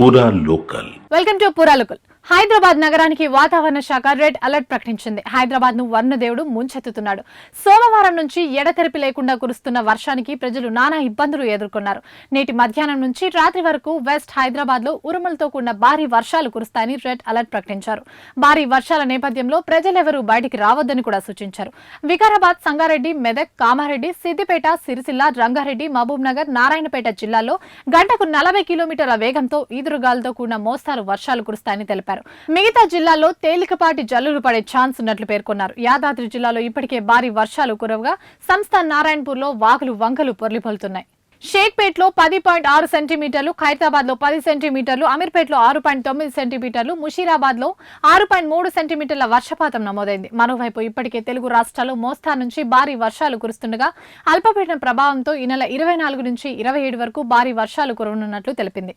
పూరా local. Welcome to పూరా local. Hyderabad నగరానికి వాతావరణ శాఖ రెడ్ అలర్ట్ ప్రకటించింది. హైదరాబాద్ ను వర్ణదేవుడు ముంచెత్తుతున్నాడు. సోమవారం నుంచి ఎడతెరిపి లేకుండా కురుస్తున్న వర్షానికి ప్రజలు నానా ఇబ్బందులు ఎదుర్కొన్నారు. నేటి మధ్యాహ్నం నుంచి రాత్రి వరకు వెస్ట్ హైదరాబాద్ లో ఉరుములతో కూడిన భారీ వర్షాలు కురుస్తాయని రెడ్ అలర్ట్ ప్రకటించారు. భారీ వర్షాల నేపథ్యంలో ప్రజలెవరూ బయటికి రావద్దని కూడా సూచించారు. వికారాబాద్, సంగారెడ్డి, మెదక్, కామారెడ్డి, సిద్దిపేట, సిరిసిల్ల, రంగారెడ్డి, మహబూబ్ నగర్, నారాయణపేట జిల్లాల్లో గంటకు 40 కిలోమీటర్ల వేగంతో ఈదురుగాలతో కూడిన మోస్తారు వర్షాలు కురుస్తాయని తెలిపారు. మిగతా జిల్లాల్లో తేలికపాటి జల్లులు పడే ఛాన్స్ ఉన్నట్లు పేర్కొన్నారు. యాదాద్రి జిల్లాలో ఇప్పటికే భారీ వర్షాలు కురవగా సంస్థ నారాయణపూర్ లో వాగులు వంకలు పొర్లిపొలుతున్నాయి. షేక్పేట్ లో 10.6 సెంటీమీటర్లు, ఖైరతాబాద్ లో 10 సెంటీమీటర్లు, అమీర్పేట్ లో 6.9 సెంటీమీటర్లు, ముషీరాబాద్ లో 6.3 సెంటీమీటర్ల వర్షపాతం నమోదైంది. మరోవైపు ఇప్పటికే తెలుగు రాష్ట్రాల్లో మోస్తారు నుంచి భారీ వర్షాలు కురుస్తుండగా అల్పపీడన ప్రభావంతో ఈ నెల 24 నుంచి 27 వరకు భారీ వర్షాలు కురవనున్నట్లు తెలిపింది.